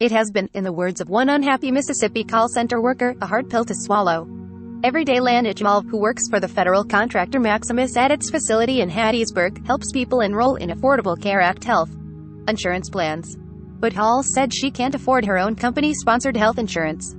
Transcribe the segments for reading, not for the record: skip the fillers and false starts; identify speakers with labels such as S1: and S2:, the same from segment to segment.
S1: It has been, in the words of one unhappy Mississippi call center worker, a hard pill to swallow. Everyday Lanijmal, who works for the federal contractor Maximus at its facility in Hattiesburg, helps people enroll in Affordable Care Act health insurance plans. But Hall said she can't afford her own company-sponsored health insurance.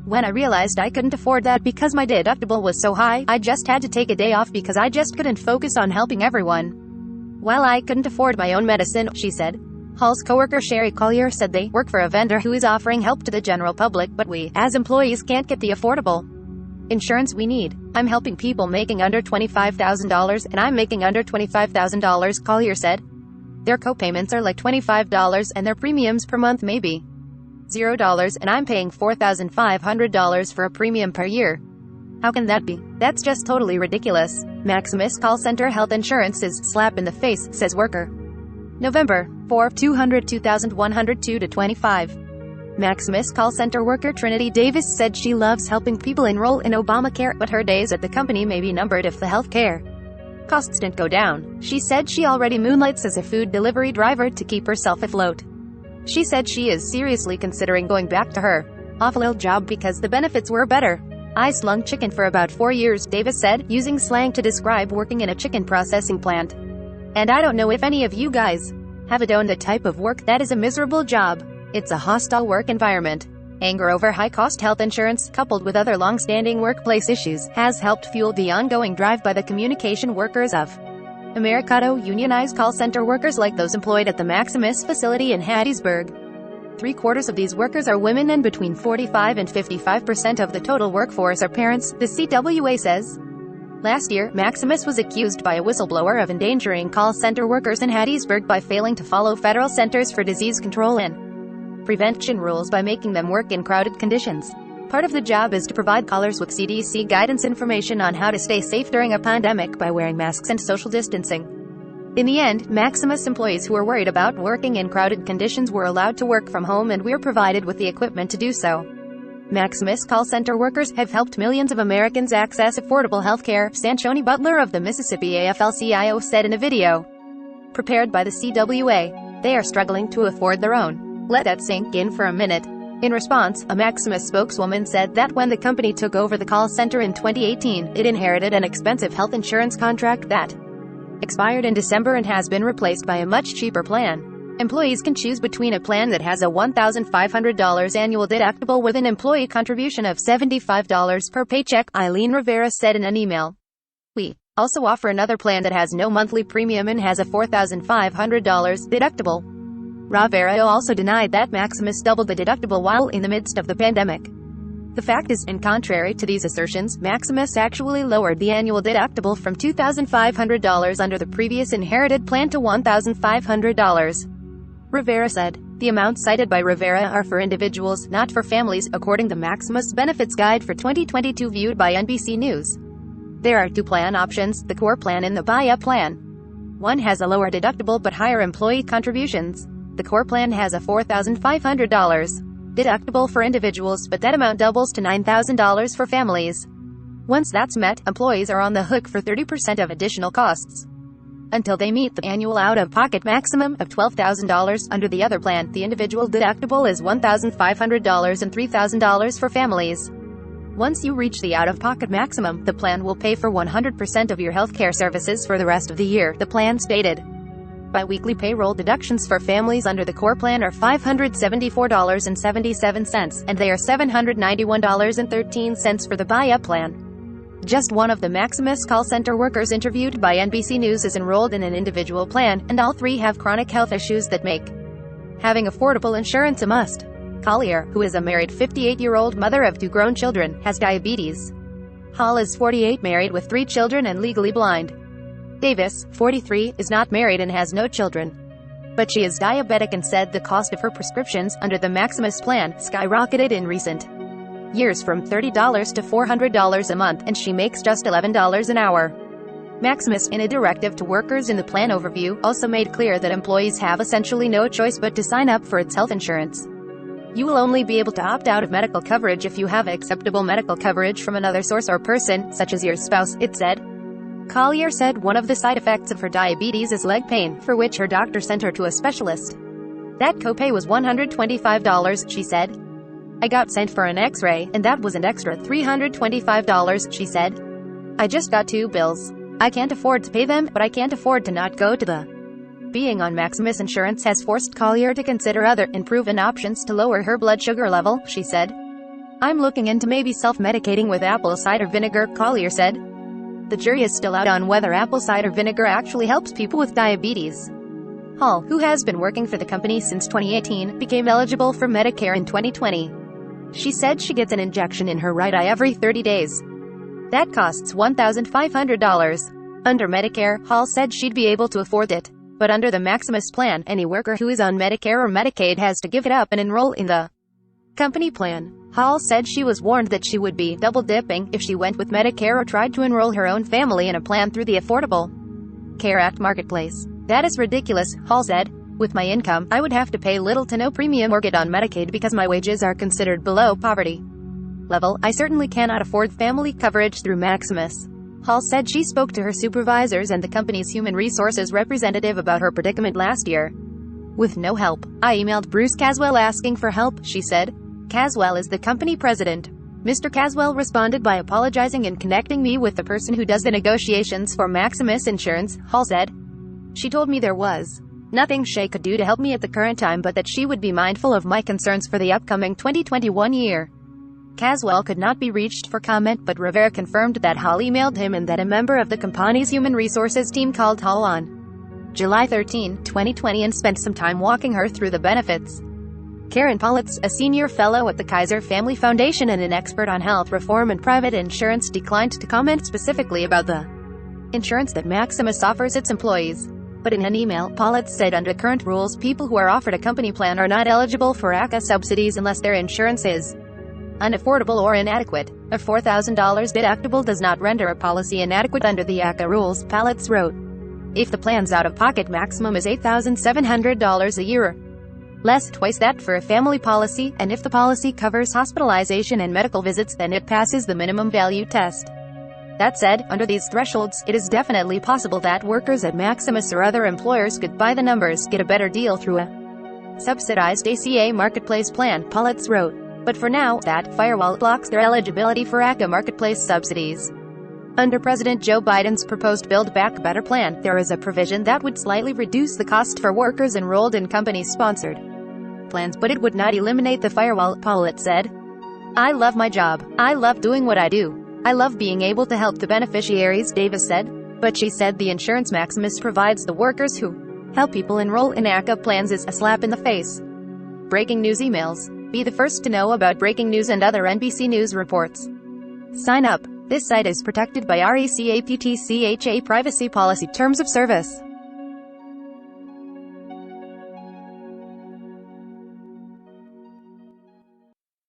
S1: When I realized I couldn't afford that because my deductible was so high, I just had to take a day off because I just couldn't focus on helping everyone. While I couldn't afford my own medicine, she said. Hall's coworker Sherry Collier said they work for a vendor who is offering help to the general public, but we, as employees, can't get the affordable insurance we need. I'm helping people making under $25,000, and I'm making under $25,000, Collier said. Their co-payments are like $25, and their premiums per month may be $0, and I'm paying $4,500 for a premium per year. How can that be? That's just totally ridiculous. Maximus call center health insurance is slap in the face, says worker. November 4, 202,102-25. Maximus call center worker Trinity Davis said she loves helping people enroll in Obamacare, but her days at the company may be numbered if the health care costs didn't go down. She said she already moonlights as a food delivery driver to keep herself afloat. She said she is seriously considering going back to her awful job because the benefits were better. I slung chicken for about 4 years, Davis said, using slang to describe working in a chicken processing plant. And I don't know if any of you guys have done the type of work that is a miserable job. It's a hostile work environment. Anger over high-cost health insurance, coupled with other long-standing workplace issues, has helped fuel the ongoing drive by the communication workers of America to unionize call center workers like those employed at the Maximus facility in Hattiesburg. 3/4 of these workers are women, and between 45 and 55% of the total workforce are parents, the CWA says. Last year, Maximus was accused by a whistleblower of endangering call center workers in Hattiesburg by failing to follow federal Centers for Disease Control and Prevention rules by making them work in crowded conditions. Part of the job is to provide callers with CDC guidance information on how to stay safe during a pandemic by wearing masks and social distancing. In the end, Maximus employees who are worried about working in crowded conditions were allowed to work from home, and we're provided with the equipment to do so. Maximus call center workers have helped millions of Americans access affordable health care, Sanchoni Butler of the Mississippi AFL-CIO said in a video prepared by the CWA. They are struggling to afford their own. Let that sink in for a minute. In response, a Maximus spokeswoman said that when the company took over the call center in 2018, it inherited an expensive health insurance contract that expired in December and has been replaced by a much cheaper plan. Employees can choose between a plan that has a $1,500 annual deductible with an employee contribution of $75 per paycheck, Eileen Rivera said in an email. We also offer another plan that has no monthly premium and has a $4,500 deductible. Rivera also denied that Maximus doubled the deductible while in the midst of the pandemic. The fact is, and contrary to these assertions, Maximus actually lowered the annual deductible from $2,500 under the previous inherited plan to $1,500. Rivera said. The amounts cited by Rivera are for individuals, not for families, according to Maximus Benefits Guide for 2022 viewed by NBC News. There are two plan options, the core plan and the buy-up plan. One has a lower deductible but higher employee contributions. The core plan has a $4,500 deductible for individuals, but that amount doubles to $9,000 for families. Once that's met, employees are on the hook for 30% of additional costs until they meet the annual out-of-pocket maximum of $12,000. Under the other plan, the individual deductible is $1,500 and $3,000 for families. Once you reach the out-of-pocket maximum, the plan will pay for 100% of your healthcare services for the rest of the year, the plan stated. Bi-weekly payroll deductions for families under the core plan are $574.77, and they are $791.13 for the buy-up plan. Just one of the Maximus call center workers interviewed by NBC News is enrolled in an individual plan, and all three have chronic health issues that make having affordable insurance a must. Collier, who is a married 58-year-old mother of 2 grown children, has diabetes. Hall is 48, married with 3 children and legally blind. Davis, 43, is not married and has no children. But she is diabetic and said the cost of her prescriptions under the Maximus plan skyrocketed in recent years from $30 to $400 a month, and she makes just $11 an hour. Maximus, in a directive to workers in the plan overview, also made clear that employees have essentially no choice but to sign up for its health insurance. You will only be able to opt out of medical coverage if you have acceptable medical coverage from another source or person, such as your spouse, it said. Collier said one of the side effects of her diabetes is leg pain, for which her doctor sent her to a specialist. That copay was $125, she said. I got sent for an x-ray, and that was an extra $325, she said. I just got 2 bills. I can't afford to pay them, but I can't afford to not go to the. Being on Maximus insurance has forced Collier to consider other, improved options to lower her blood sugar level, she said. I'm looking into maybe self-medicating with apple cider vinegar, Collier said. The jury is still out on whether apple cider vinegar actually helps people with diabetes. Hall, who has been working for the company since 2018, became eligible for Medicare in 2020. She said she gets an injection in her right eye every 30 days. That costs $1,500. Under Medicare, Hall said she'd be able to afford it. But under the Maximus plan, any worker who is on Medicare or Medicaid has to give it up and enroll in the company plan. Hall said she was warned that she would be double-dipping if she went with Medicare or tried to enroll her own family in a plan through the Affordable Care Act marketplace. That is ridiculous, Hall said. With my income, I would have to pay little to no premium or get on Medicaid because my wages are considered below poverty level. I certainly cannot afford family coverage through Maximus. Hall said she spoke to her supervisors and the company's human resources representative about her predicament last year. With no help, I emailed Bruce Caswell asking for help, she said. Caswell is the company president. Mr. Caswell responded by apologizing and connecting me with the person who does the negotiations for Maximus Insurance, Hall said. She told me there was nothing she could do to help me at the current time but that she would be mindful of my concerns for the upcoming 2021 year. Caswell could not be reached for comment, but Rivera confirmed that Hall emailed him and that a member of the company's human resources team called Hall on July 13, 2020 and spent some time walking her through the benefits. Karen Politz, a senior fellow at the Kaiser Family Foundation and an expert on health reform and private insurance, declined to comment specifically about the insurance that Maximus offers its employees. But in an email, Politz said under current rules, people who are offered a company plan are not eligible for ACA subsidies unless their insurance is unaffordable or inadequate. A $4,000 deductible does not render a policy inadequate under the ACA rules, Politz wrote. If the plan's out-of-pocket maximum is $8,700 a year, less, twice that for a family policy, and if the policy covers hospitalization and medical visits, then it passes the minimum value test. That said, under these thresholds, it is definitely possible that workers at Maximus or other employers could, by the numbers, get a better deal through a subsidized ACA marketplace plan, Politz wrote. But for now, that firewall blocks their eligibility for ACA marketplace subsidies. Under President Joe Biden's proposed Build Back Better plan, there is a provision that would slightly reduce the cost for workers enrolled in company-sponsored plans, but it would not eliminate the firewall, Politz said. I love my job. I love doing what I do. I love being able to help the beneficiaries, Davis said. But she said the insurance Maximus provides the workers who help people enroll in ACA plans is a slap in the face. Breaking news emails. Be the first to know about breaking news and other NBC News reports. Sign up. This site is protected by RECAPTCHA Privacy Policy Terms of Service.